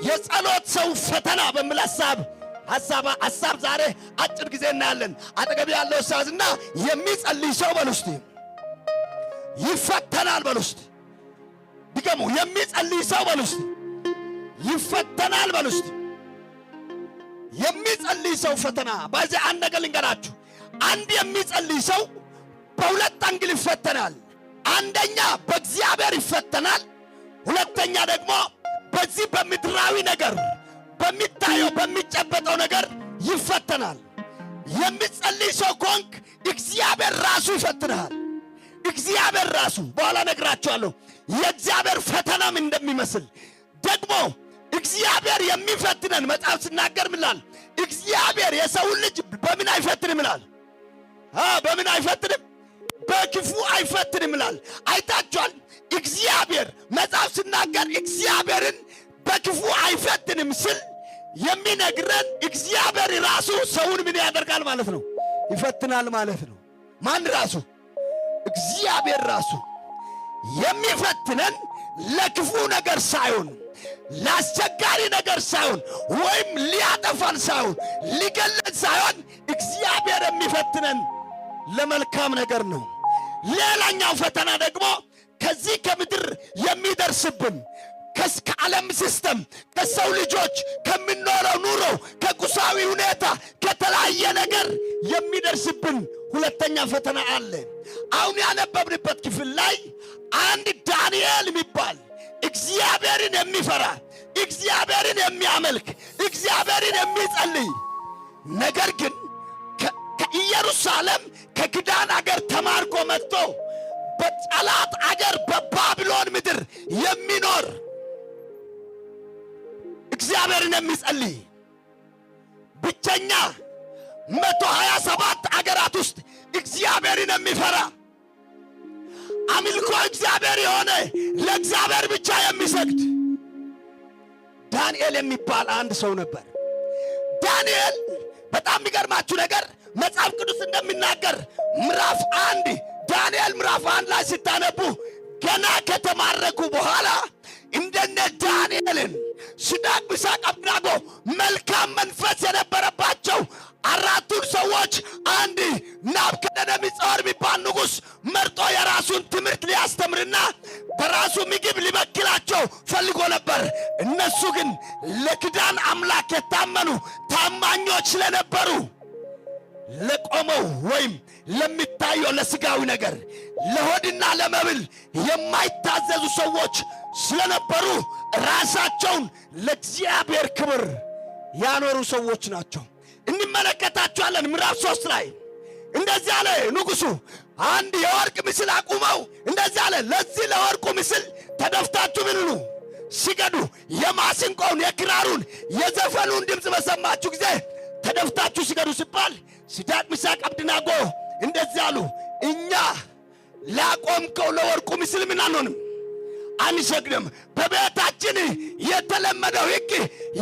የጸሎት ሰው ፈተና በሚል ሐሳብ ዛሬ አጭር ጊዜ እናያለን። አጠገብ ያለው ሳዝና የሚጸልይ ሰው በሉስቲ ይፈተናል በሉስቲ ድገሙ። የሚጸልይ ሰው በሉስቲ ይፈተናል በሉስቲ። የሚጸልይ ሰው ፈተና በዚህ አንድ ነገር ልንገራችሁ። አንድ የሚጸልይ ሰው በሁለት አንግል ይፈተናል። አንደኛ በእግዚአብሔር ይፈተናል። ሁለተኛ ደግሞ በዚህ በምድራዊ ነገር በሚታየው በሚጨበጠው ነገር ይፈተናል። የሚጸልይ ሰው ኮንክ እግዚአብሔር ራሱ ይፈትናል። እግዚአብሔር ራሱ በኋላ ነግራችኋለሁ የእግዚአብሔር ፈተናም እንደሚመስል። ደግሞ እግዚአብሔር የሚፈትነን መጽሐፍ ሲናገር ምላል እግዚአብሔር የሰውን ልጅ በምን አይፈትንም ይላል። በምን አይፈትንም? በክፉ አይፈትንም ይላል። አይታችኋል። እግዚአብሔር መጽሐፍ ሲናገር እግዚአብሔርን በክፉ አይፈትንም ስል የሚነግረን እግዚአብሔር ራሱ ሰውን ምን ያደርጋል ማለት ነው? ይፈትናል ማለት ነው። ማን ራሱ? እግዚአብሔር ራሱ የሚፈትነን ለክፉ ነገር ሳይሆን ለአስቸጋሪ ነገር ሳይሆን ወይም ሊያጠፋን ሳይሆን ሊገለን ሳይሆን እግዚአብሔር የሚፈትነን ለመልካም ነገር ነው። ሌላኛው ፈተና ደግሞ ከዚህ ከምድር የሚደርስብን ከዓለም ሲስተም ከሰው ልጆች ከምንኖረው ኑሮ ከቁሳዊ ሁኔታ ከተለያየ ነገር የሚደርስብን ሁለተኛ ፈተና አለ። አሁን ያነበብንበት ክፍል ላይ አንድ ዳንኤል የሚባል እግዚአብሔርን የሚፈራ እግዚአብሔርን የሚያመልክ እግዚአብሔርን የሚጸልይ ነገር ግን ከኢየሩሳሌም ከክዳን አገር ተማርኮ መጥቶ በጠላት አገር በባቢሎን ምድር የሚኖር እግዚአብሔርን የሚጸልይ ብቸኛ 127 አገራት ውስጥ እግዚአብሔርን የሚፈራ አምልኮ እግዚአብሔር የሆነ ለእግዚአብሔር ብቻ የሚሰግድ ዳንኤል የሚባል አንድ ሰው ነበር። ዳንኤል በጣም የሚገርማችሁ ነገር መጽሐፍ ቅዱስ እንደሚናገር ምዕራፍ 1 ዳንኤል ምዕራፍ 1 ላይ ሲታነቡ ገና ከተማረኩ በኋላ እንደነ ዳንኤልን ሲድራቅ ሚሳቅ አብደናጎ መልካም መንፈስ የነበረባቸው አራቱን ሰዎች አንድ ናቡከደነፆር የሚባል ንጉሥ መርጦ የራሱን ትምህርት ሊያስተምርና በራሱ ምግብ ሊበክላቸው ፈልጎ ነበር። እነሱ ግን ለክዳን አምላክ የታመኑ ታማኞች ስለነበሩ ለቆመው ወይም ለሚታየው ለስጋዊ ነገር ለሆድና ለመብል የማይታዘዙ ሰዎች ስለነበሩ ራሳቸውን ለእግዚአብሔር ክብር ያኖሩ ሰዎች ናቸው። እንመለከታቸዋለን። ምዕራፍ 3 ላይ እንደዚህ አለ ንጉሡ። አንድ የወርቅ ምስል አቁመው እንደዚህ አለ፣ ለዚህ ለወርቁ ምስል ተደፍታችሁ ምን ሁኑ? ስገዱ። የማሲንቆውን የክራሩን የዘፈኑን ድምፅ በሰማችሁ ጊዜ ተደፍታችሁ ስገዱ ሲባል ሲድራቅ ሚሳቅ አብደናጎ እንደዚህ አሉ፣ እኛ ላቆምከው ለወርቁ ምስል ምን አንሆንም? አንሰግድም። በቤታችን የተለመደው ሕግ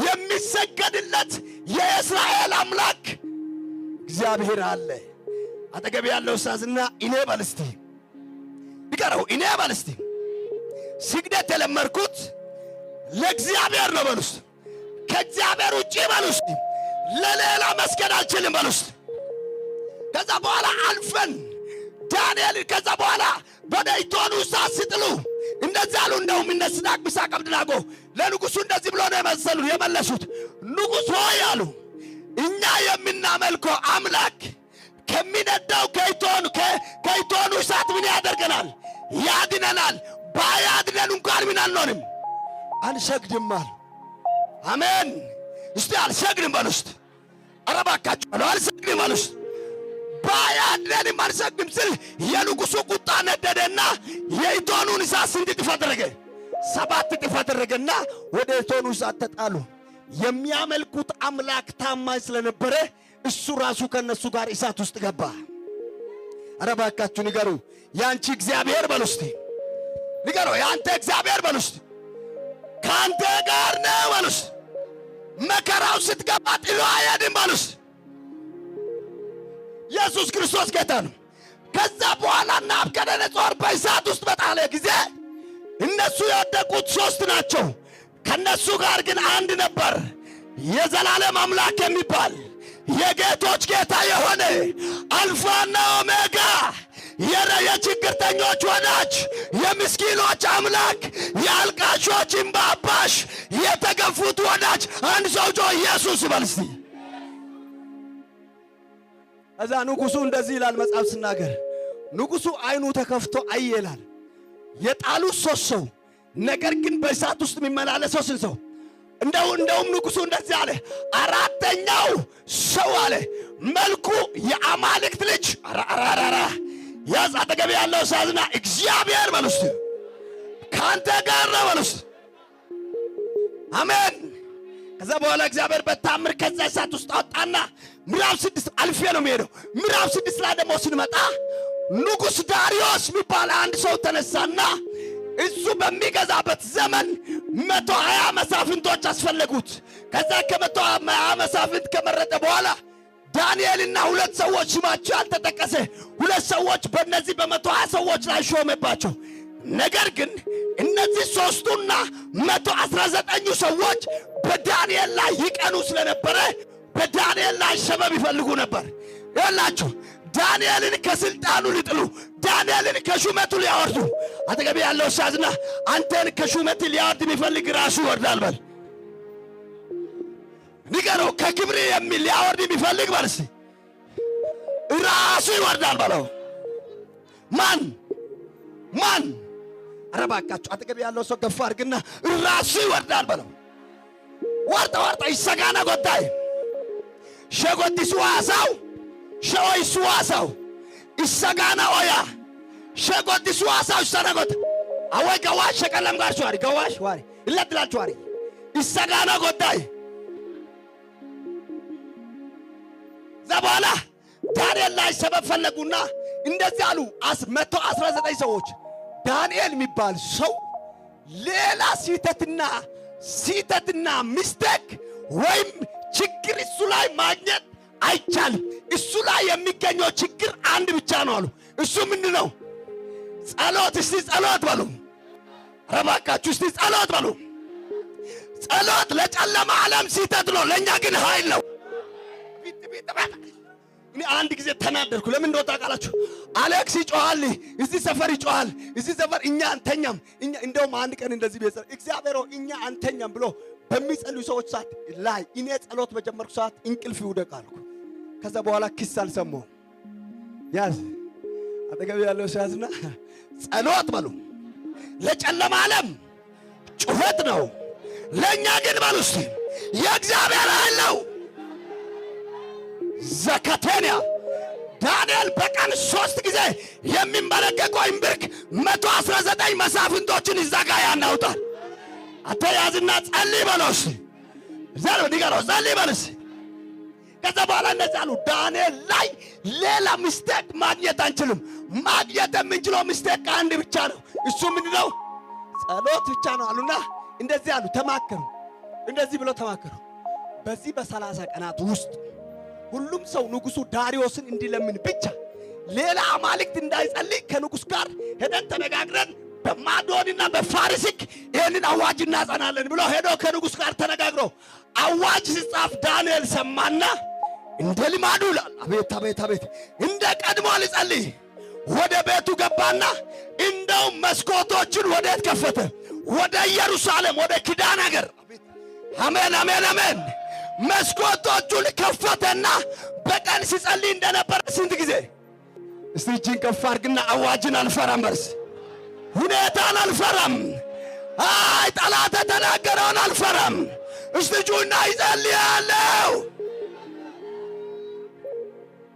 የሚሰገድለት የእስራኤል አምላክ እግዚአብሔር አለ። አጠገብ ያለው ሳዝና እኔ ባልስቲ ቢቀረው እኔ ባልስቲ ስግደት የለመድኩት ለእግዚአብሔር ነው በሉስ። ከእግዚአብሔር ውጪ በሉስ ለሌላ መስገድ አልችልም በሉስ። ከዛ በኋላ አልፈን ዳንኤል ከዛ በኋላ ወደ እቶኑ እሳት ሲጥሉ እንደዚህ አሉ። እንደውም እነ ሲድራቅ ሚሳቅ አብደናጎ ለንጉሡ እንደዚህ ብሎ ነው የመለሱት። ንጉሥ ሆይ አሉ፣ እኛ የምናመልከው አምላክ ከሚነዳው ከእቶኑ እሳት ምን ያደርገናል? ያድነናል። ባያድነን እንኳን ምን አንሆንም? አንሰግድም አሉ። አሜን። እስቲ አልሰግድም በሉ እስቲ። ኧረ እባካችሁ አልሰግድም በሉ እስቲ። ባያድነንም አንሰግድም ስል የንጉሡ ቁጣ ነደደና የእቶኑን እሳት ስንት እጥፍ አደረገ? 7 እጥፍ አደረገና ወደ እቶኑ እሳት ተጣሉ። የሚያመልኩት አምላክ ታማኝ ስለነበረ እሱ ራሱ ከነሱ ጋር እሳት ውስጥ ገባ። ኧረ እባካችሁ ንገሩ፣ ያንቺ እግዚአብሔር በሉ እስቲ። ንገሩ፣ ያንተ እግዚአብሔር በሉ እስቲ። ካንተ ጋር ነው በሉ እስቲ። መከራው ስትገባ ጥሎ አይሄድም በሉ እስቲ። ኢየሱስ ክርስቶስ ጌታ ነው። ከዛ በኋላ ናቡከደነፆር በእሳት ውስጥ በጣለ ጊዜ እነሱ የወደቁት 3 ናቸው። ከነሱ ጋር ግን አንድ ነበር፣ የዘላለም አምላክ የሚባል የጌቶች ጌታ የሆነ አልፋና ኦሜጋ የችግርተኞች ወዳጅ የምስኪኖች አምላክ የአልቃሾች እንባ አባሽ የተገፉት ወዳጅ አንድ ሰው ጮህ ኢየሱስ ይበል እስቲ። እዛ ንጉሡ እንደዚህ ይላል መጽሐፍ ሲናገር፣ ንጉሡ አይኑ ተከፍቶ አየ ይላል። የጣሉት 3 ሰው ነገር ግን በእሳት ውስጥ የሚመላለሰው ስንት ሰው? እንደውም ንጉሡ እንደዚህ አለ፣ 4ኛው ሰው አለ መልኩ የአማልክት ልጅ አራራራ ያዝ አጠገብ ያለው ሳዝና እግዚአብሔር በሉስ ካንተ ጋር ነው በሉስ። አሜን። ከዛ በኋላ እግዚአብሔር በታምር ከዛ እሳት ውስጥ አወጣና ምዕራፍ 6 አልፌ ነው የሚሄደው። ምዕራፍ 6 ላይ ደግሞ ስንመጣ ንጉሥ ዳሪዮስ የሚባል አንድ ሰው ተነሳና እሱ በሚገዛበት ዘመን 120 መሳፍንቶች አስፈለጉት። ከዛ ከ120 መሳፍንት ከመረጠ በኋላ ዳንኤልና 2 ሰዎች ስማቸው ያልተጠቀሰ 2 ሰዎች በእነዚህ በ120 ሰዎች ላይ ሾመባቸው። ነገር ግን እነዚህ 3ቱና 119ኙ ሰዎች በዳንኤል ላይ ይቀኑ ስለነበረ በዳንኤል ላይ ሰበብ ይፈልጉ ነበር። ይላችሁ ዳንኤልን ከስልጣኑ ሊጥሉ፣ ዳንኤልን ከሹመቱ ሊያወርዱ። አጠገብ ያለው ሳዝና አንተን ከሹመት ሊያወርድ የሚፈልግ ራሱ ይወርዳል በል። ንገረው ከክብር የሚል ሊያወርድ የሚፈልግ በልስ ራሱ ይወርዳል በለው። ማን አረባካችሁ አጠገብ ያለው ሰው ገፋ አድርግና ራሱ ይወርዳል በለው። ወርጣ ይሰጋና ጎታይ ሸጎት ይስዋሳው ሸው ይስዋሳው ይሰጋና ኦያ ሸጎት ይስዋሳው ይሰናጎት አወይ ገዋሽ ሸቀለም ጋር ሸዋሪ ገዋሽ ዋሪ ይለጥላችሁ ዋሪ ይሰጋና ጎታይ ዘባላ ዳንኤል ላይ ሰበብ ፈለጉና እንደዚህ አሉ። 119 ሰዎች ዳንኤል የሚባል ሰው ሌላ ሲተትና ሚስቴክ ወይም ችግር እሱ ላይ ማግኘት አይቻልም። እሱ ላይ የሚገኘው ችግር አንድ ብቻ ነው አሉ። እሱ ምንድነው? ጸሎት። እስቲ ጸሎት በሉ። ረባካችሁ እስቲ ጸሎት በሉ። ጸሎት ለጨለማ ዓለም ሲተት ነው፣ ለኛ ግን ኃይል ነው። እኔ አንድ ጊዜ ተናደርኩ። ለምን እንደወጣ ቃላችሁ አሌክስ ይጮሃል፣ እዚህ ሰፈር ይጮሃል፣ እዚህ ሰፈር እኛ አንተኛም። እንደውም አንድ ቀን እንደዚህ ቤት እግዚአብሔር እኛ አንተኛም ብሎ በሚጸልዩ ሰዎች ሰዓት ላይ እኔ ጸሎት በጀመርኩ ሰዓት እንቅልፍ ይውደቃልኩ። ከዛ በኋላ ኪስ አልሰማሁም። ያዝ አጠገብ ያለው ሲያዝና ጸሎት በሉ ለጨለማ ዓለም ጩኸት ነው፣ ለኛ ግን በሉ እስቲ የእግዚአብሔር ኃይል ነው። ዘከቴንያ ዳንኤል በቀን 3 ጊዜ የሚንበረከከው ይንብርክ 119 መሳፍንቶችን ይዛጋ ያናውጣል። አተያዝና ጸልይ በሎስ ዘሮ ዲጋሮ ጸልይ በለስ። ከዛ በኋላ እንደዛ አሉ። ዳንኤል ላይ ሌላ ሚስቴክ ማግኘት አንችልም። ማግኘት የምንችለው ሚስቴክ አንድ ብቻ ነው። እሱ ምንድነው? ጸሎት ብቻ ነው አሉና እንደዚህ አሉ። ተማከሩ። እንደዚህ ብለው ተማከሩ። በዚህ በ30 ቀናት ውስጥ ሁሉም ሰው ንጉሡ ዳሪዮስን እንዲለምን ብቻ ሌላ አማልክት እንዳይጸልይ ከንጉሥ ጋር ሄደን ተነጋግረን በማዶንና በፋሪስክ ይህንን አዋጅ እናጸናለን ብሎ ሄዶ ከንጉሥ ጋር ተነጋግሮ አዋጅ ሲጻፍ ዳንኤል ሰማና እንደ ልማዱ ይላል። አቤት እንደ ቀድሞ ሊጸልይ ወደ ቤቱ ገባና እንደው መስኮቶችን ወዴት ከፈተ? ወደ ኢየሩሳሌም፣ ወደ ኪዳን ሀገር። አሜን። መስኮቶቹን ከፈተና በቀን ሲጸልይ እንደነበረ ስንት ጊዜ? እስቲ እጅን ከፍ አድርግና አዋጅን አልፈራም በርስ። ሁኔታን አልፈራም። አይ ጠላት የተናገረውን አልፈራም። እስቲ ጩና ይጸልያለሁ።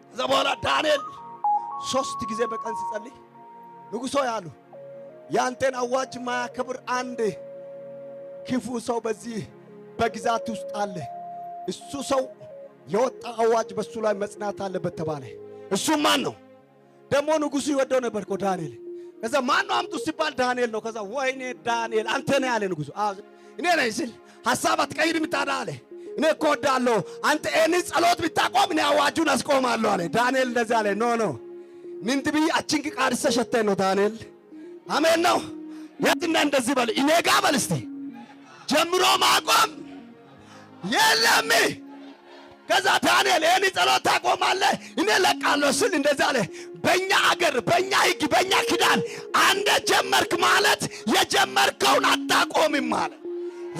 ከዛ በኋላ ዳንኤል 3 ጊዜ በቀን ሲጸልይ ንጉሶ ያሉ ያንተን አዋጅ ማያከብር አንድ ክፉ ሰው በዚህ በግዛት ውስጥ አለ። እሱ ሰው የወጣ አዋጅ በሱ ላይ መጽናት አለበት ተባለ። እሱ ማን ነው? ደግሞ ንጉሱ ይወደው ነበር እኮ ዳንኤል። ከዛ ማን ነው አምጡ ሲባል ዳንኤል ነው። ከዛ ወይኔ ዳንኤል አንተ ነህ ያለ ንጉሱ። እኔ ነኝ ሲል ሐሳብ አትቀይርም ታዲያ አለ። እኔ እኮ ወዳለሁ አንተ እኔን ጸሎት ብታቆም እኔ አዋጁን አስቆማለሁ አለ። ዳንኤል እንደዛ አለ። ኖ ምንድቢ አችንክ ቃርሰ ሸተኝ ነው ዳንኤል። አሜን ነው። የትና እንደዚህ በል እኔ ጋ በል እስቲ ጀምሮ ማቆም የለም። ከዛ ዳንኤል ይህን ጸሎት ታቆማለህ እኔ ለቃለሁ ስል እንደዛ አለ። በእኛ አገር በእኛ ሕግ በእኛ ኪዳን አንደ ጀመርክ ማለት የጀመርከውን አታቆምም ማለት።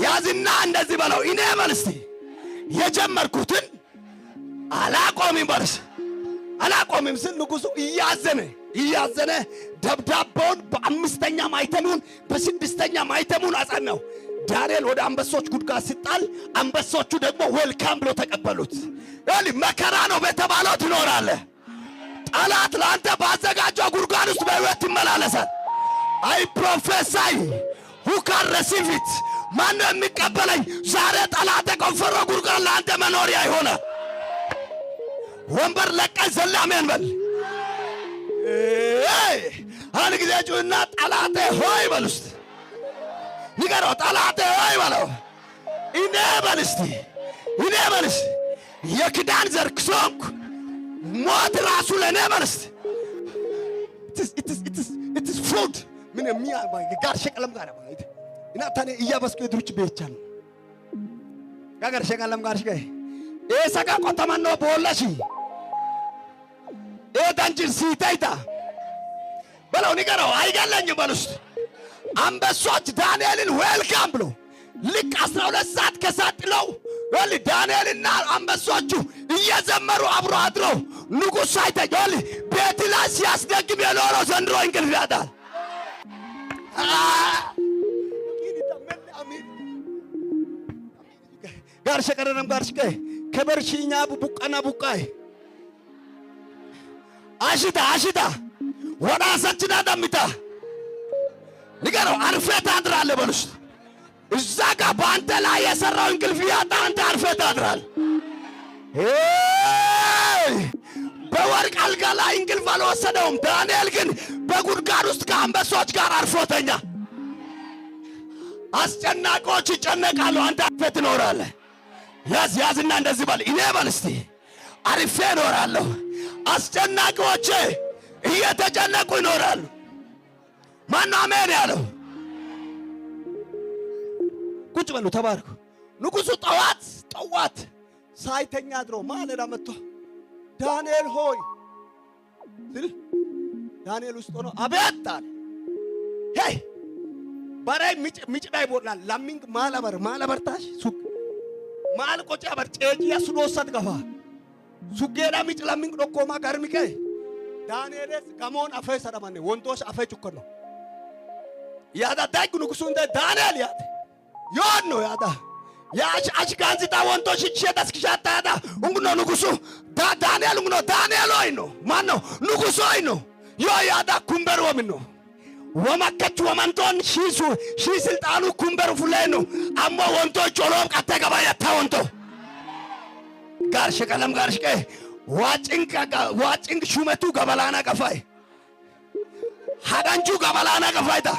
ያዝና እንደዚህ በለው እኔ በልስቲ የጀመርኩትን አላቆምም በልስ አላቆምም ስል ንጉሡ እያዘነ ደብዳቤውን በአምስተኛ ማይተሙን በስድስተኛ ማይተሙን አጸናው። ዳንኤል ወደ አንበሶች ጉድጓድ ሲጣል አንበሶቹ ደግሞ ዌልካም ብሎ ተቀበሉት። መከራ ነው በተባለው ትኖራለህ። ጠላት ለአንተ ባዘጋጀው ጉድጓድ ውስጥ በሕይወት ትመላለሳል። አይ ፕሮፌሳይ who can receive it ማነው የሚቀበለኝ? ዛሬ ጠላት የቆፈረው ጉድጓድ ለአንተ መኖሪያ ይሆናል። ወንበር ለቀን ዘላሜን በል አንድ ጊዜ ጩና ጠላቴ ሆይ በል ውስጥ ንገረው። ጠላቴ ሆይ በለው እኔ በል እስቲ እኔ በል እስቲ የክዳን ዘር ክሶንኩ ሞት ራሱ ለእኔ በል እስቲ it is food ምን ጋር ሸቀለም ጋር እና ታኔ እያበስኩ ድሩች ቤቻን ጋር ሸቀለም ጋር ሸቀይ ኤሰጋ ቆተማን ነው ቦላሺ ኤዳንጂን ሲታይታ በለው ንገረው አይገለኝ በል ውስጥ አንበሶች ዳንኤልን ዌልካም ብሎ ልክ 12 ሰዓት ከሳጥለው ወል ዳንኤልና አንበሶቹ እየዘመሩ አብሮ አድረው ንጉሥ ሳይተኛል ቤት ላይ ሲያስደግም የኖረው ዘንድሮ እንቅልፍ ያጣል። ጋር ሸቀረንም ጋር ሸቀይ ከበርሺኛ ቡቃና ቡቃይ አሽታ ወዳሰችና ደምታ ንገረው አርፈህ ታድራለህ በል ውስጥ እዛ ጋር በአንተ ላይ የሰራው እንቅልፍ ያጣ አንተ አርፈህ ታድራለህ። በወርቅ አልጋ ላይ እንቅልፍ አልወሰደውም። ዳንኤል ግን በጉድጓድ ውስጥ ከአንበሶች ጋር አርፎተኛ። አስጨናቂዎች ይጨነቃሉ፣ አንተ አርፈህ ትኖራለህ። ያዝና እንደዚህ በል እኔ በል እስቲ አርፌ እኖራለሁ። አስጨናቂዎች እየተጨነቁ ይኖራሉ። ማነው አሜን ያለው? ቁጭ በሉ ተባርኩ። ንጉሡ ጠዋት ሳይተኛ አድሮ ማለዳ መጥቶ ዳንኤል ሆይ ስል ዳንኤል ውስጥ ሆኖ አቤት አለ። ሄይ ባራይ ሚጭዳ ይቦላል ላሚንግ ማለበርታሽ ሱቅ ማል ቆጫ በርጨጂ ያስዶሰት ገፋ ሱጌዳ ሚጭ ላሚንግ ዶኮማ ጋርሚከ ዳንኤልስ ከሞን አፈ ሰዳማኔ ወንዶስ አፈ ጭኮ ነው ያዳ ዳግ ንጉሡ እንደ ዳንኤል ያት ዮኖ ያዳ ያች ጋንዚታ ወንዶሽ ይቸዳስ ክሻታ ያዳ እንግኖ ንጉሡ ዳንኤል እንግኖ ዳንኤል ሆይ ነው ማን ነው ንጉሡ ሆይ ነው ዮ ያዳ ኩምበር ወምን ነው ወማከቹ ወማንቶን ሺ ስልጣኑ ኩምበር ፍላይ ነው አሞ ወንዶች ጮሎም ቀተ ገባ ያታወንቶ ጋር ሸቀለም ጋር ሸቀ ዋጭንቅ ሹመቱ ገበላና ቀፋይ ሀዳንቹ ገበላና ቀፋይታ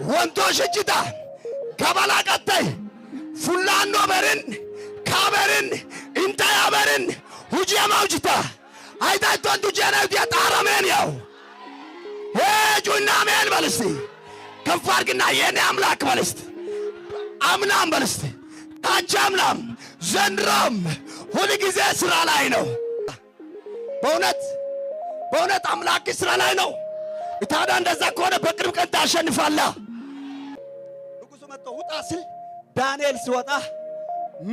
ወንዶሽ እጅታ ገበላ ቀታይ ፉላኖ በርን ካበርን እንታ ያበርን ሁጂ ማውጅታ አይታቶን ዱጀና ያጣራመን ያው ሄጁና አሜን በልስቲ ከፋርግና የኔ አምላክ በልስቲ አምናም በልስቲ ታች አምናም ዘንድሮም ሁሉ ጊዜ ስራ ላይ ነው። በእውነት አምላክ ስራ ላይ ነው። ታዲያ እንደዛ ከሆነ በቅርብ ቀን ታሸንፋለህ። ንጉሡ መጥቶ ውጣ ስል ዳንኤል ሲወጣ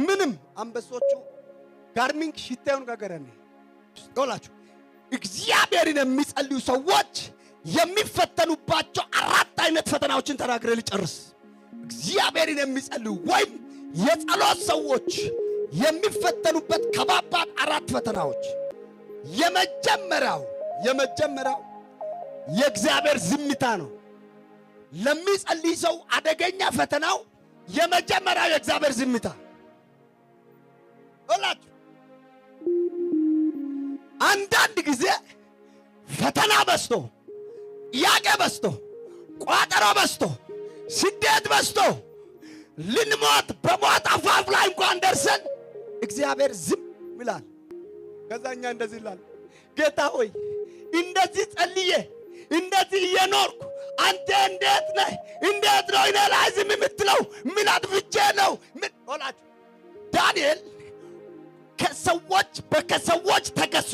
ምንም አንበሶቹ ጋርሚንግ ሽታውን ጋገረኔ ዶላችሁ እግዚአብሔርን የሚጸልዩ ሰዎች የሚፈተኑባቸው 4 አይነት ፈተናዎችን ተናግሬ ልጨርስ። እግዚአብሔርን የሚጸልዩ ወይም የጸሎት ሰዎች የሚፈተኑበት ከባባድ 4 ፈተናዎች። የመጀመሪያው የእግዚአብሔር ዝምታ ነው። ለሚጸልይ ሰው አደገኛ ፈተናው የመጀመሪያው የእግዚአብሔር ዝምታ ወላችሁ አንዳንድ ጊዜ ፈተና በስቶ ያቄ በስቶ ቋጠሮ በስቶ ስደት በስቶ ልንሞት በሞት አፋፍ ላይ እንኳን ደርሰን እግዚአብሔር ዝም ይላል። ከዛኛ እንደዚህ ይላል፣ ጌታ ሆይ እንደዚህ ጸልዬ እንደዚህ እየኖርኩ አንተ እንዴት ነህ? እንዴት ነው እኔ ላይ ዝም የምትለው? ምን አጥፍቼ ነው? ምን ሆላችሁ? ዳንኤል ከሰዎች ተከሶ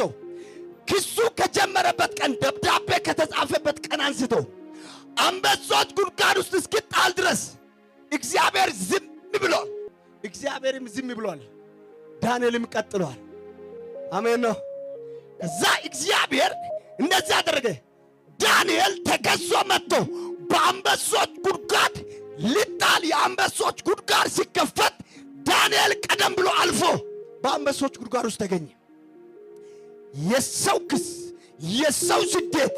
ክሱ ከጀመረበት ቀን ደብዳቤ ከተጻፈበት ቀን አንስቶ አንበሶች ጉድጓድ ውስጥ እስኪጣል ድረስ እግዚአብሔር ዝም ብሏል። እግዚአብሔርም ዝም ብሏል። ዳንኤልም ቀጥሏል። አሜን ነው። ከዛ እግዚአብሔር እንደዚህ አደረገ። ዳንኤል ተከሶ መጥቶ በአንበሶች ጉድጓድ ሊጣል የአንበሶች ጉድጓድ ሲከፈት ዳንኤል ቀደም ብሎ አልፎ በአንበሶች ጉድጓድ ውስጥ ተገኘ። የሰው ክስ፣ የሰው ስደት፣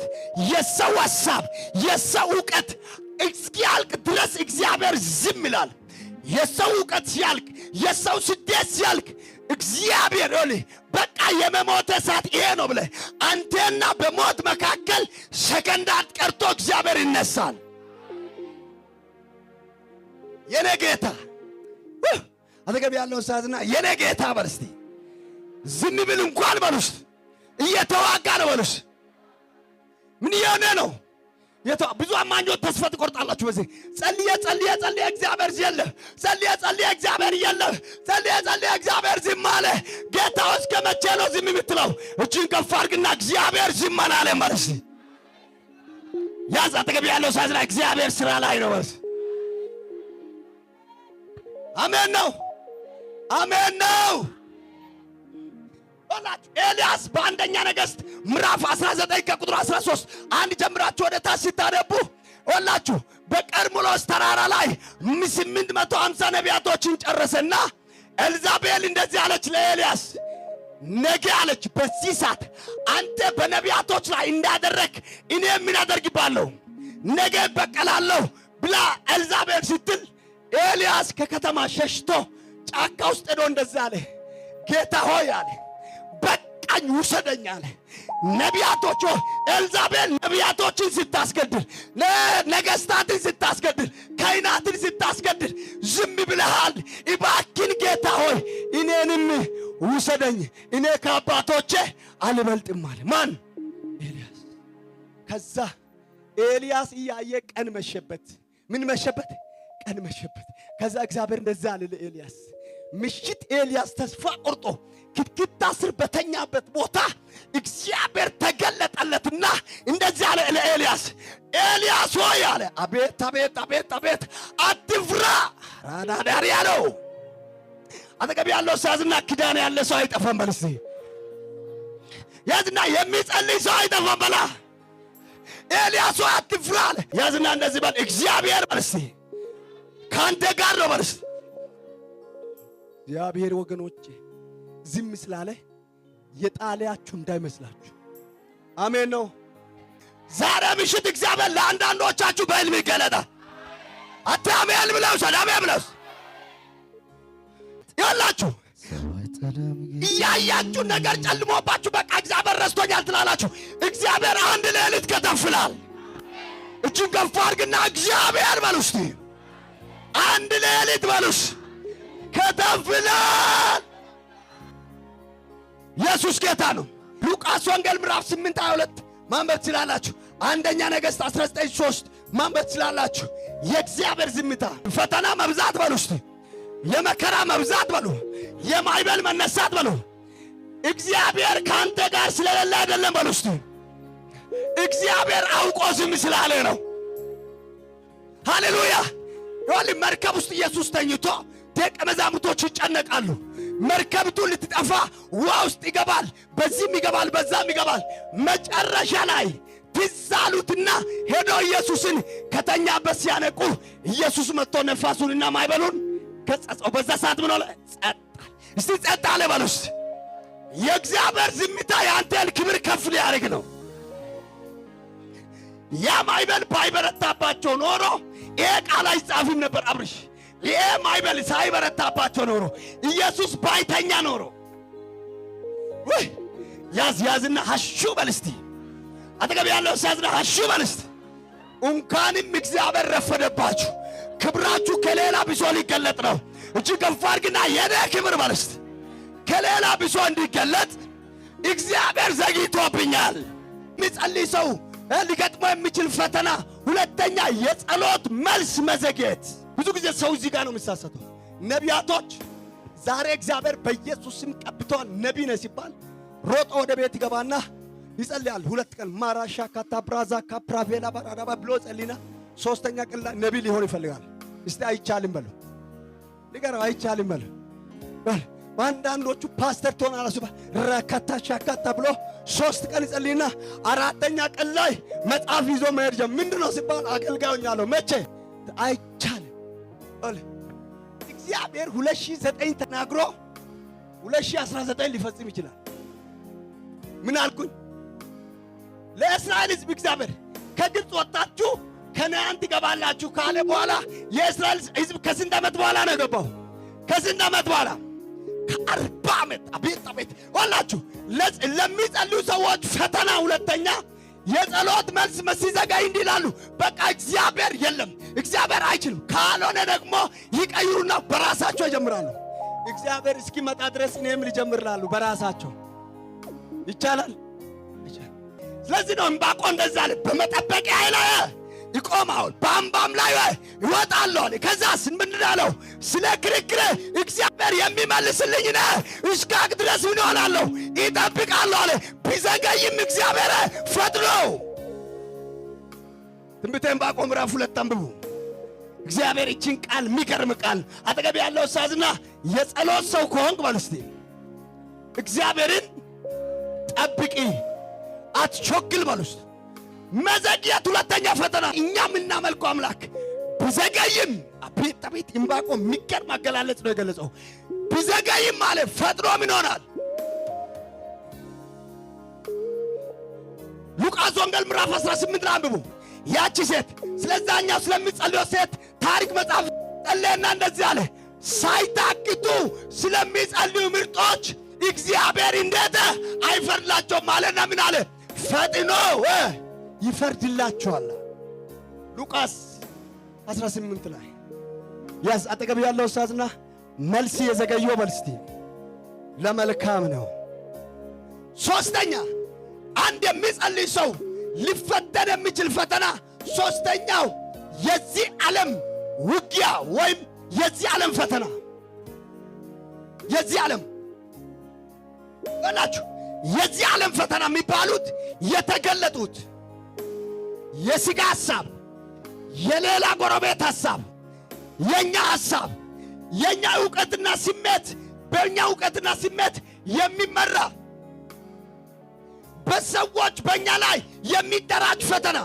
የሰው ሐሳብ፣ የሰው ዕውቀት እስኪያልቅ ድረስ እግዚአብሔር ዝም ይላል። የሰው ዕውቀት ሲያልቅ፣ የሰው ስደት ሲያልቅ እግዚአብሔር በቃ የመሞት ሰዓት ይሄ ነው ብለህ አንተና በሞት መካከል ሰከንዳት ቀርቶ እግዚአብሔር ይነሳል። የኔ ጌታ አጠገብ ያለውን ሰዓትና የኔ ጌታ በርስቲ ዝም ብል እንኳን በሉስ እየተዋጋ ነው በሉስ። ምን የሆነ ነው? ብዙ አማኞች ተስፋ ትቆርጣላችሁ። በዚህ ጸልየ እግዚአብሔር የለ፣ ጸልየ እግዚአብሔር የለ፣ ጸልየ እግዚአብሔር ዝም አለ። ጌታ እስከ መቼ ነው ዝም የምትለው? እጅን ከፍ አድርግና እግዚአብሔር ዝም አላለ ማለት ያዝ። አጠገብ ያለው ሰዓትና እግዚአብሔር ስራ ላይ ነው ማለት። አሜን ነው፣ አሜን ነው። ኤልያስ በአንደኛ ነገሥት ምዕራፍ 19 ከቁጥር 13 አንድ ጀምራችሁ ወደ ታች ሲታነቡ ወላችሁ በቀርሜሎስ ተራራ ላይ 850 ነቢያቶችን ጨረሰና ኤልዛቤል እንደዚህ አለች ለኤልያስ፣ ነገ አለች በዚህ ሰዓት አንተ በነቢያቶች ላይ እንዳደረግ እኔ ምን አደርግባለሁ? ነገ በቀላለሁ ብላ ኤልዛቤል ስትል ኤልያስ ከከተማ ሸሽቶ ጫካ ውስጥ ሄዶ እንደዚህ አለ፣ ጌታ ሆይ አለ በቃኝ ውሰደኝ አለ። ነቢያቶች ኤልዛቤል ነቢያቶችን ስታስገድል፣ ነገስታትን ስታስገድል፣ ካህናትን ስታስገድል ዝም ብለሃል። እባክን ጌታ ሆይ እኔንም ውሰደኝ፣ እኔ ከአባቶቼ አልበልጥም አለ። ማን? ኤልያስ። ከዛ ኤልያስ እያየ ቀን መሸበት። ምን መሸበት? ቀን መሸበት። ከዛ እግዚአብሔር እንደዛ አለ ለኤልያስ። ምሽት ኤልያስ ተስፋ ቆርጦ ግድግዳ ስር በተኛበት ቦታ እግዚአብሔር ተገለጠለትና እንደዚህ አለ ለኤልያስ፣ ኤልያስ ሆይ አለ፣ አቤት አቤት አቤት አቤት፣ አትፍራ። ራዳዳሪ ያለው አጠገብ ያለው ሳዝና ኪዳን ያለ ሰው አይጠፋም በልሲ ያዝና የሚጸልይ ሰው አይጠፋም በላ። ኤልያስ ሆይ አትፍራ አለ። ያዝና እንደዚህ በል፣ እግዚአብሔር በልሲ ካንተ ጋር ነው በልሲ። እግዚአብሔር ወገኖቼ ዝም ስላለ የጣሊያችሁ እንዳይመስላችሁ። አሜን ነው። ዛሬ ምሽት እግዚአብሔር ለአንዳንዶቻችሁ በሕልም ይገለጣል። አሜን ብለው ሰላም ብለው ያላችሁ እያያችሁ ነገር ጨልሞባችሁ በቃ እግዚአብሔር ረስቶኛል ትላላችሁ። እግዚአብሔር አንድ ሌሊት ከተፍላል። እጅን ከፍ አድርግና እግዚአብሔር በሉስ፣ አንድ ሌሊት በሉስ ከተፍላል። ኢየሱስ ጌታ ነው። ሉቃስ ወንጌል ምዕራፍ 8:22 ማንበብ ትችላላችሁ። አንደኛ ነገሥት 19:3 ማንበብ ትችላላችሁ። የእግዚአብሔር ዝምታ፣ ፈተና መብዛት በሉ እስቲ፣ የመከራ መብዛት በሉ፣ የማይበል መነሳት በሉ። እግዚአብሔር ካንተ ጋር ስለሌለ አይደለም በሉ እስቲ፣ እግዚአብሔር አውቆ ዝም ስላለ ነው። ሃሌሉያ። ይኸውልህ መርከብ ውስጥ ኢየሱስ ተኝቶ ደቀ መዛሙርቶች ይጨነቃሉ። መርከብቱ ልትጠፋ ውሃ ውስጥ ይገባል፣ በዚህም ይገባል፣ በዛም ይገባል። መጨረሻ ላይ ትዝ አሉትና ሄዶ ኢየሱስን ከተኛበት ሲያነቁ ኢየሱስ መጥቶ ነፋሱንና ማዕበሉን ገሠጸው። በዛ ሰዓት ምን ሆነ? ጸጥ። እስቲ ጸጥ አለ በሉስ። የእግዚአብሔር ዝምታ የአንተን ክብር ከፍ ሊያደርግ ነው። ያ ማዕበል ባይበረታባቸው ኖሮ ይሄ ቃል አይጻፍም ነበር አብርሽ። ይሄ ማዕበል ሳይበረታባቸው ኖሮ ኢየሱስ ባይተኛ ኖሮ ወይ ያዝና ሐሹ በልስቲ አጠገብ ያለው ያዝና ሐሹ በልስቲ። እንኳንም እግዚአብሔር ረፈደባችሁ። ክብራችሁ ከሌላ ብሶ ሊገለጥ ነው። እጅ ከፍ አድርግና የኔ ክብር በልስቲ ከሌላ ብሶ እንዲገለጥ እግዚአብሔር ዘግይቶብኛል። የሚጸልይ ሰው ሊገጥመው የሚችል ፈተና። ሁለተኛ የጸሎት መልስ መዘግየት። ብዙ ጊዜ ሰው እዚህ ጋር ነው የሚሳሳተው። ነቢያቶች ዛሬ እግዚአብሔር በኢየሱስ ስም ቀብቷል ነቢይ ነህ ሲባል ሮጦ ወደ ቤት ይገባና ይጸልያል። 2 ቀን ማራሻ ካታ ብራዛ ካፕራቬላ ባራዳባ ብሎ ጸልይና 3ኛ ቀን ላይ ነቢይ ሊሆን ይፈልጋል። እስቲ አይቻልም በለው፣ ንገረው አይቻልም በለው። አንዳንዶቹ ፓስተር ትሆናለህ ሲባል ረከታ ሻካታ ብሎ 3 ቀን ይጸልይና 4ኛ ቀን ላይ መጽሐፍ ይዞ መሄድ ጀመረ። ምንድነው ሲባል አገልጋይ ሆኛለሁ። መቼ? አይቻልም። እግዚአብሔር 2009 ተናግሮ 2019 ሊፈጽም ይችላል። ምን አልኩኝ? ለእስራኤል ሕዝብ እግዚአብሔር ከግብፅ ወጣችሁ ከነዓን ትገባላችሁ ካለ በኋላ የእስራኤል ሕዝብ ከስንት ዓመት በኋላ ነው የገባው? ከስንት ዓመት በኋላ? ከ40 ዓመት። አቤት አቤት! ወላችሁ ለሚጸልዩ ሰዎች ፈተና። ሁለተኛ የጸሎት መልስ ሲዘገይ እንዲህ ይላሉ፣ በቃ እግዚአብሔር የለም፣ እግዚአብሔር አይችልም። ካልሆነ ደግሞ ይቀይሩና በራሳቸው ይጀምራሉ። እግዚአብሔር እስኪመጣ ድረስ እኔም ልጀምራሉ በራሳቸው። ይቻላል። ስለዚህ ነው ዕንባቆም እንደዛ አለ፣ በመጠበቂያ ላይ ይቆማል፣ በአምባም ላይ ይወጣል አለ። ከዛስ ምንድን አለው? ስለ ክርክር እግዚአብሔር የሚመልስልኝ ነህ፣ እስካቅ ድረስ ምን እሆናለሁ? ይጠብቃለሁ አለ። ቢዘገይም እግዚአብሔር ፈጥኖ። ትንቢተ ዕንባቆም ምዕራፍ 2 አንብቡ። እግዚአብሔር ይችን ቃል የሚገርም ቃል አጠገብ ያለው ሳዝና የጸሎት ሰው ከሆንክ በል እስቲ እግዚአብሔርን ጠብቂ፣ አትቾክል በል ውስጥ መዘግየት። ሁለተኛ ፈተና። እኛ የምናመልከው አምላክ ቢዘገይም፣ አቤት አቤት! ዕንባቆም የሚገርም አገላለጽ ነው የገለጸው። ቢዘገይም አለ ፈጥኖ ምን ይሆናል? ሉቃስ ወንጌል ምዕራፍ 18 ላይ አንብቡ። ያቺ ሴት ስለዛኛው ስለሚጸልየው ሴት ታሪክ መጽሐፍ ጸለየና እንደዚህ አለ፣ ሳይታክቱ ስለሚጸልዩ ምርጦች እግዚአብሔር እንዴት አይፈርድላቸውም አለና ምን አለ? ፈጥኖ ይፈርድላቸዋል። ሉቃስ 18 ላይ ያስ አጠገብ ያለው ሳዝና መልስ የዘገየው መልስቲ ለመልካም ነው። ሶስተኛ አንድ የሚጸልይ ሰው ሊፈተን የሚችል ፈተና። ሶስተኛው የዚህ ዓለም ውጊያ ወይም የዚህ ዓለም ፈተና። የዚህ ዓለም በላችሁ የዚህ ዓለም ፈተና የሚባሉት የተገለጡት የሥጋ ሐሳብ፣ የሌላ ጎረቤት ሐሳብ፣ የኛ ሐሳብ፣ የኛ ዕውቀትና ስሜት፣ በእኛ ዕውቀትና ስሜት የሚመራ በሰዎች በእኛ ላይ የሚደራጅ ፈተና።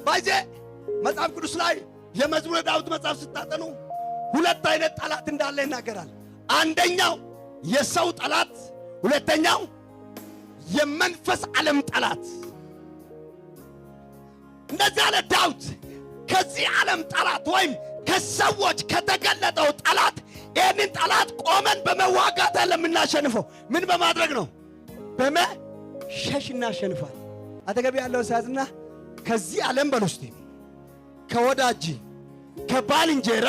ባይዜ መጽሐፍ ቅዱስ ላይ የመዝሙረ ዳዊት መጽሐፍ ስታጠኑ 2 አይነት ጠላት እንዳለ ይናገራል። አንደኛው የሰው ጠላት፣ ሁለተኛው የመንፈስ ዓለም ጠላት። እንደዚህ አለ ዳዊት፣ ከዚህ ዓለም ጠላት ወይም ከሰዎች ከተገለጠው ጠላት ይህንን ጠላት ቆመን በመዋጋት ለምናሸንፈው ምን በማድረግ ነው? በመሸሽ እናሸንፋል። አጠገብ ያለው ሳዝና ከዚህ ዓለም በልስቲ ከወዳጅ ከባልንጀራ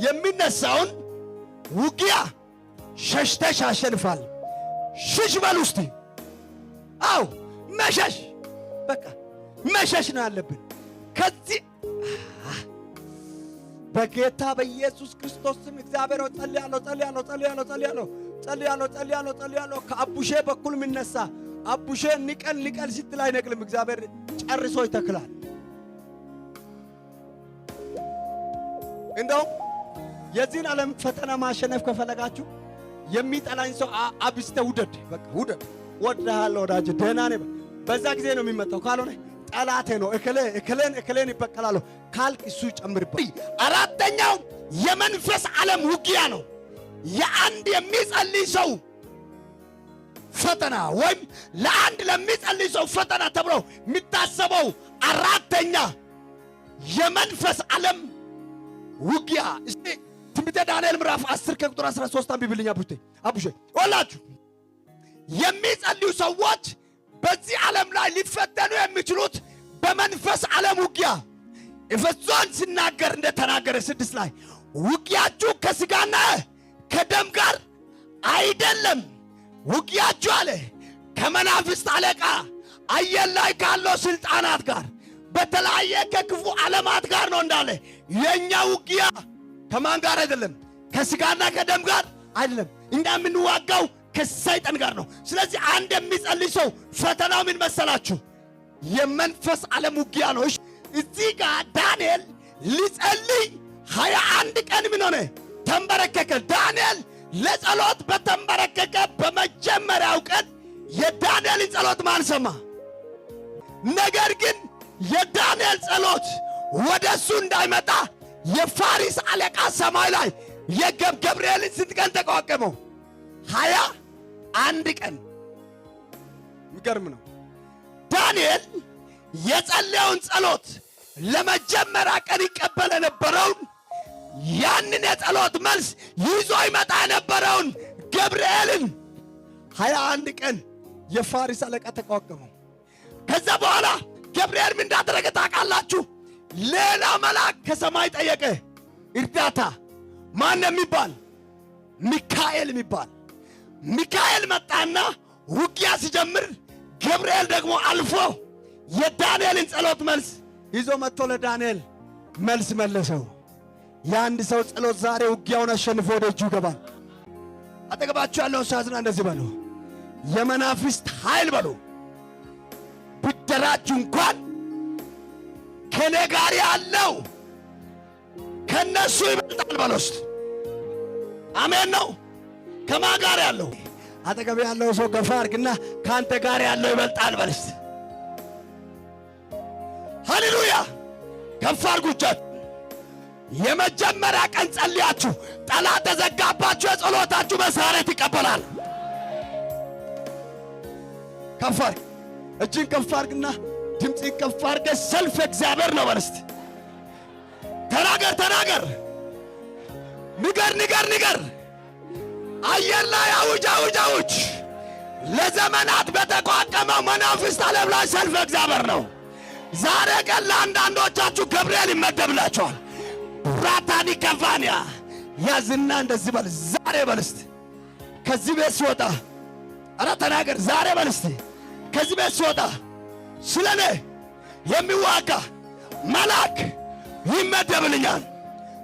የሚነሳውን ውጊያ ሸሽተሽ አሸንፋል። ሽሽ በልስቲ። አው መሸሽ፣ በቃ መሸሽ ነው ያለብን ከዚህ በጌታ በኢየሱስ ክርስቶስ ስም እግዚአብሔር ጸልያለሁ። ከአቡሼ በኩል የሚነሳ አቡሼ ንቀል ስትል አይነቅልም። እግዚአብሔር ጨርሶ ይተክላል። እንደውም የዚህን ዓለም ፈተና ማሸነፍ ከፈለጋችሁ የሚጠላኝ ሰው አብስተ ውደድ። በቃ ውደድ። ወድሃለሁ ወዳጅ ደህና ነኝ። በዛ ጊዜ ነው የሚመጣው። ካልሆነ ጠላቴ ነው እከሌን ይበቀላለሁ ካልክ እሱ ይጨምርበት። አራተኛው የመንፈስ ዓለም ውጊያ ነው። የአንድ የሚጸልይ ሰው ፈተና ወይም ለአንድ ለሚጸልይ ሰው ፈተና ተብሎ የሚታሰበው አራተኛ የመንፈስ ዓለም ውጊያ። እስቲ ትንቢተ ዳንኤል ምዕራፍ 10 ከቁጥር 13 አንብብልኝ አቡሼ። ወላችሁ የሚጸልዩ ሰዎች በዚህ ዓለም ላይ ሊፈተኑ የሚችሉት በመንፈስ ዓለም ውጊያ። ኤፌሶን ሲናገር እንደተናገረ 6 ላይ ውጊያችሁ ከሥጋና ከደም ጋር አይደለም፣ ውጊያችሁ አለ ከመናፍስት አለቃ አየር ላይ ካለው ስልጣናት ጋር በተለያየ ከክፉ ዓለማት ጋር ነው እንዳለ። የኛ ውጊያ ከማን ጋር አይደለም? ከስጋና ከደም ጋር አይደለም። እኛ የምንዋጋው ከሰይጣን ጋር ነው። ስለዚህ አንድ የሚጸልይ ሰው ፈተናው ምን መሰላችሁ? የመንፈስ ዓለም ውጊያ ነው። እዚህ ጋር ዳንኤል ሊጸልይ 21 ቀን ምን ሆነ? ተንበረከከ። ዳንኤል ለጸሎት በተንበረከከ በመጀመሪያው ቀን የዳንኤልን ጸሎት ማን ሰማ? ነገር ግን የዳንኤል ጸሎት ወደሱ እንዳይመጣ የፋሪስ አለቃ ሰማይ ላይ የገብርኤልን ስንት ቀን ተቋቋመው? 21 ቀን። የሚገርም ነው። ዳንኤል የጸለየውን ጸሎት ለመጀመሪያ ቀን ይቀበል የነበረውን ያንን የጸሎት መልስ ይዞ ይመጣ የነበረውን ገብርኤልን 21 ቀን የፋሪስ አለቃ ተቋቋመው። ከዛ በኋላ ገብርኤል ምን እንዳደረገ ታውቃላችሁ? ሌላ መልአክ ከሰማይ ጠየቀ እርዳታ። ማን የሚባል? ሚካኤል የሚባል። ሚካኤል መጣና ውጊያ ሲጀምር ገብርኤል ደግሞ አልፎ የዳንኤልን ጸሎት መልስ ይዞ መጥቶ ለዳንኤል መልስ መለሰው። የአንድ ሰው ጸሎት ዛሬ ውጊያውን አሸንፎ ወደ እጁ ይገባል። አጠገባችሁ ያለውን ሳዝና እንደዚህ በሉ፣ የመናፍስት ኃይል በሉ ቢደራጁ እንኳን ከኔ ጋር ያለው ከነሱ ይበልጣል በሉ። አሜን ነው። ከማን ጋር ያለው? አጠገብ ያለው ሰው ገፋ አድርግና ካንተ ጋር ያለው ይበልጣል በል። ሃሌሉያ! ከፍ አድርጉት። የመጀመሪያ ቀን ጸልያችሁ ጠላት ተዘጋባችሁ፣ የጸሎታችሁ መሰረት ይቀበላል። ከፍ አድርግ፣ እጅን ከፍ አድርግና ድምጽን ከፍ አድርገህ ሰልፍ እግዚአብሔር ነው በል። ተናገር ተናገር፣ ንገር። አየር ላይ አውጅ አውጅ አውጅ። ለዘመናት በተቋቋመው መናፍስት ዓለም ላይ ሰልፍ እግዚአብሔር ነው። ዛሬ ቀን ለአንዳንዶቻችሁ ገብርኤል ይመደብላችኋል። ብራታኒ ከፋንያ ያዝና እንደዚህ በል፣ ዛሬ በል እስቲ ከዚህ ቤት ሲወጣ፣ ኧረ ተናገር፣ ዛሬ በል እስቲ ከዚህ ቤት ሲወጣ ስለኔ የሚዋጋ መልአክ ይመደብልኛል።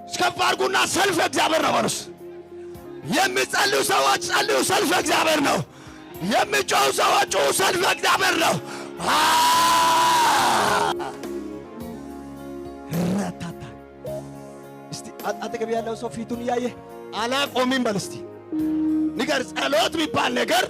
እስከፍ አድርጉና ሰልፍ እግዚአብሔር ነው በሉስ። የሚጸልዩ ሰዎች ጸልዩ፣ ሰልፍ እግዚአብሔር ነው። የሚጮሁ ሰዎች ጩሁ፣ ሰልፍ እግዚአብሔር ነው። ረታታ እስቲ አጠገብ ያለው ሰው ፊቱን እያየ አላቆምም በል እስቲ ንገር። ጸሎት የሚባል ነገር